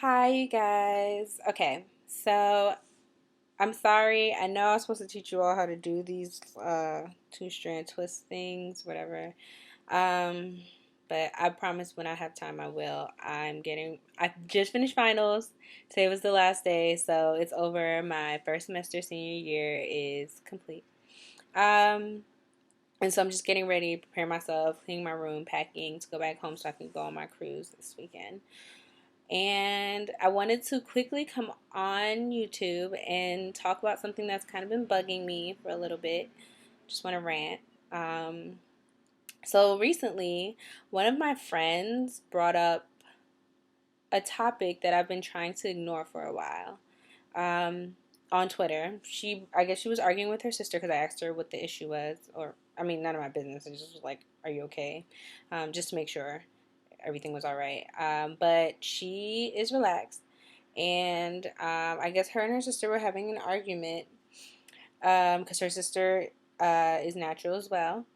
Hi, you guys. Okay, so I'm sorry. I know I was supposed to teach you all how to do these two-strand twist things, whatever. Um, but I promise when I have time, I will. I just finished finals. Today was the last day, so it's over. My first semester senior year is complete. Um, and so I'm just getting ready, prepare myself, cleaning my room, packing to go back home so I can go on my cruise this weekend. And I wanted to quickly come on YouTube and talk about something that's kind of been bugging me for a little bit. Just want to rant. Um, so recently, one of my friends brought up a topic that I've been trying to ignore for a while. On Twitter, I guess she was arguing with her sister because I asked her what the issue was, or I mean, none of my business. I just was like, "Are you okay?" Just to make sure everything was all right. But she is relaxed, and I guess her and her sister were having an argument because her sister is natural as well,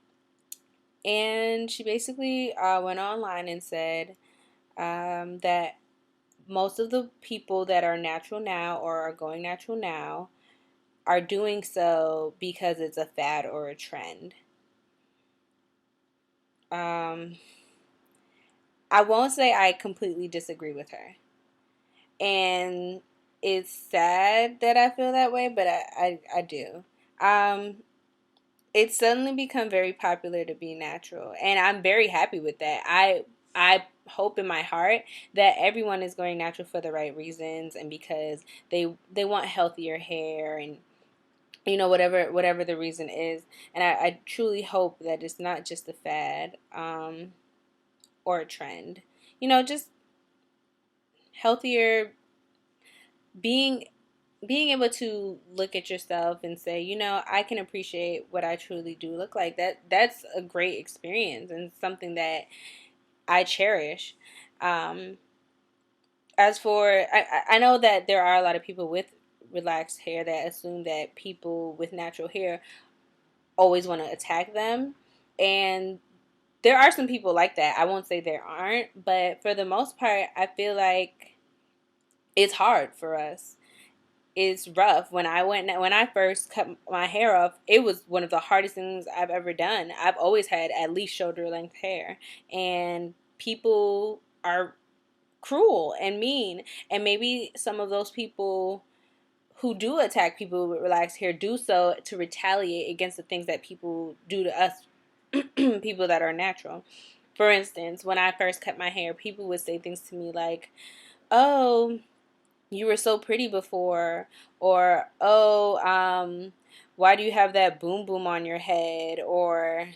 and she basically went online and said that most of the people that are natural now or are going natural now are doing so because it's a fad or a trend. Um, I won't say I completely disagree with her. And it's sad that I feel that way, but I do. Um, it's suddenly become very popular to be natural, and I'm very happy with that. I hope in my heart that everyone is going natural for the right reasons and because they want healthier hair and whatever the reason is. And I truly hope that it's not just a fad or a trend. Just healthier, being being able to look at yourself and say, I can appreciate what I truly do look like. That's a great experience and something that I cherish. Um, as for, I know that there are a lot of people with relaxed hair that assume that people with natural hair always want to attack them. And there are some people like that. I won't say there aren't, but for the most part, I feel like it's hard for us. It's rough. When I first cut my hair off, it was one of the hardest things I've ever done. I've always had at least shoulder length hair, and people are cruel and mean, and maybe some of those people who do attack people with relaxed hair do so to retaliate against the things that people do to us, people that are natural. For instance, when I first cut my hair, people would say things to me like, "Oh, you were so pretty before," or "Oh, why do you have that boom boom on your head?" Or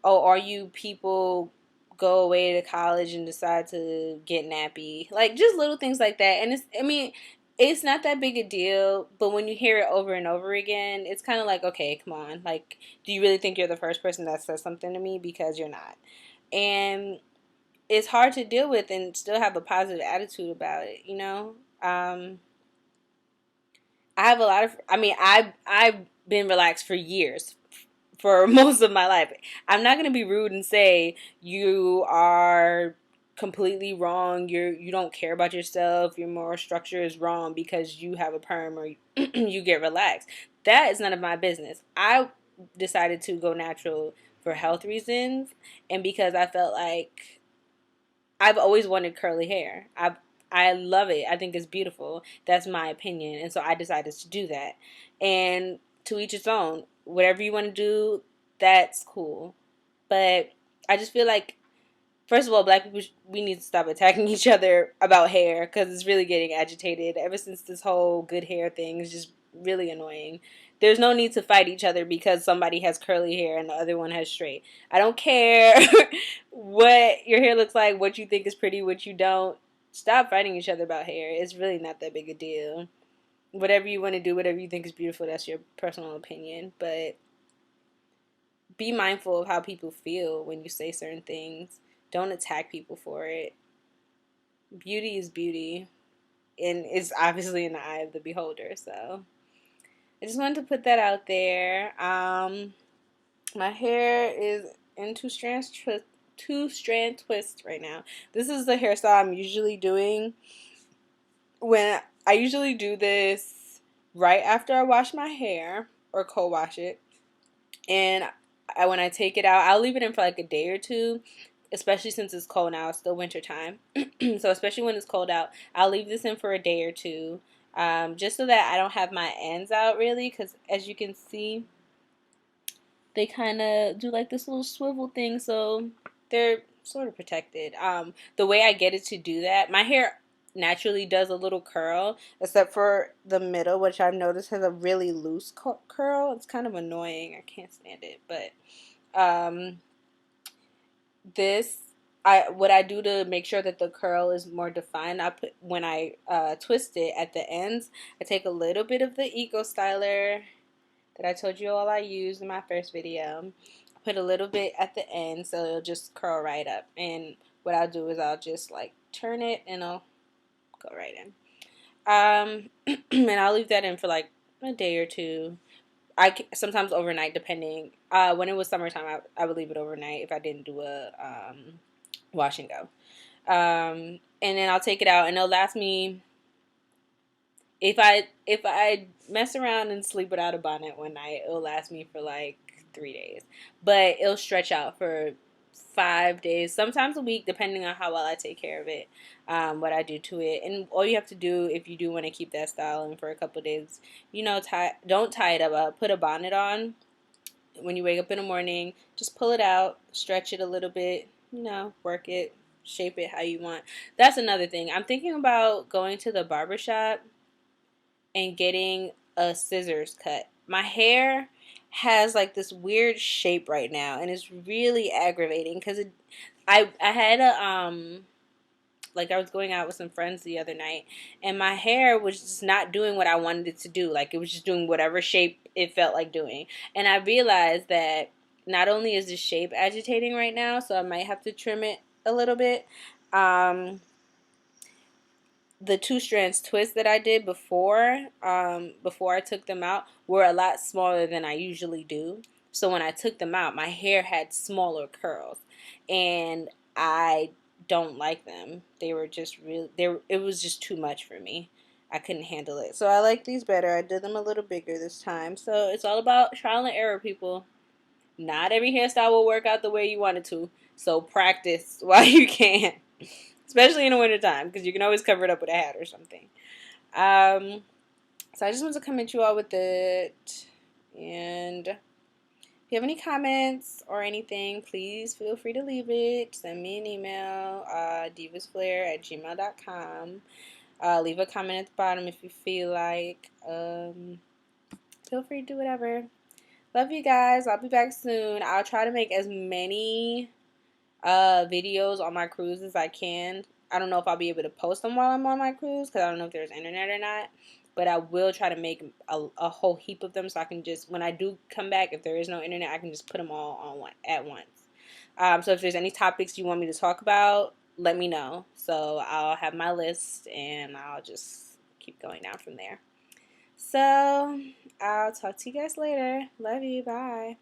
"Oh, are you people go away to college and decide to get nappy?" Like just little things like that. And it's not that big a deal, but when you hear it over and over again, it's kind of like, okay, come on. Like, do you really think you're the first person that says something to me? Because you're not. And it's hard to deal with and still have a positive attitude about it. Um, I have a lot of. I've been relaxed for years, for most of my life. I'm not gonna be rude and say you are completely wrong. You don't care about yourself. Your moral structure is wrong because you have a perm or you get relaxed. That is none of my business. I decided to go natural for health reasons and because I felt like I've always wanted curly hair. I love it. I think it's beautiful. That's my opinion. And so I decided to do that. And to each its own. Whatever you want to do, that's cool. But I just feel like, first of all, black people, we need to stop attacking each other about hair because it's really getting agitated. Ever since this whole good hair thing is just really annoying. There's no need to fight each other because somebody has curly hair and the other one has straight. I don't care what your hair looks like, what you think is pretty, what you don't. Stop fighting each other about hair. It's really not that big a deal. Whatever you want to do, whatever you think is beautiful, that's your personal opinion. But be mindful of how people feel when you say certain things. Don't attack people for it. Beauty is beauty, and it's obviously in the eye of the beholder. So I just wanted to put that out there. My hair is in two strand twist right now. This is the hairstyle I'm usually doing when I usually do this right after I wash my hair or co-wash it, and when I take it out, I'll leave it in for like a day or two, especially since it's cold now. It's still winter time, so especially when it's cold out, I'll leave this in for a day or two, just so that I don't have my ends out really, because as you can see, they kind of do like this little swivel thing, so they're sort of protected. The way I get it to do that, my hair naturally does a little curl, except for the middle, which I've noticed has a really loose curl. It's kind of annoying. I can't stand it, but this. What I do to make sure that the curl is more defined, I put when I twist it at the ends, I take a little bit of the Eco Styler that I told you all I used in my first video. I put a little bit at the end so it'll just curl right up. And what I'll do is I'll just like turn it and it'll go right in. And I'll leave that in for like a day or two. Sometimes overnight, depending. When it was summertime, I would leave it overnight if I didn't do a wash and go. And then I'll take it out and it'll last me. If I mess around and sleep without a bonnet one night, it'll last me for like 3 days. But it'll stretch out for 5 days, sometimes a week, depending on how well I take care of it, what I do to it. And all you have to do if you do want to keep that style in for a couple of days, don't tie it up. Put a bonnet on when you wake up in the morning. Just pull it out, stretch it a little bit, work it, shape it how you want. That's another thing. I'm thinking about going to the barbershop and getting a scissors cut. My hair has like this weird shape right now, and it's really aggravating because I had I was going out with some friends the other night, and my hair was just not doing what I wanted it to do. Like, it was just doing whatever shape it felt like doing. And I realized that not only is the shape agitating right now, so I might have to trim it a little bit. The 2 strands twist that I did before I took them out were a lot smaller than I usually do. So when I took them out, my hair had smaller curls, and I don't like them. They were just it was just too much for me. I couldn't handle it. So I like these better. I did them a little bigger this time. So it's all about trial and error, people. Not every hairstyle will work out the way you want it to. So practice while you can. Especially in the wintertime, because you can always cover it up with a hat or something. So I just want to come at you all with it. And if you have any comments or anything, please feel free to leave it. Send me an email, divasflair@gmail.com. Leave a comment at the bottom if you feel like. Feel free to do whatever. Love you guys. I'll be back soon. I'll try to make as many videos on my cruise as I can. I don't know if I'll be able to post them while I'm on my cruise because I don't know if there's internet or not. But I will try to make a whole heap of them so I can just, when I do come back, if there is no internet, I can just put them all on at once. So if there's any topics you want me to talk about, let me know. So I'll have my list and I'll just keep going down from there. So I'll talk to you guys later. Love you. Bye.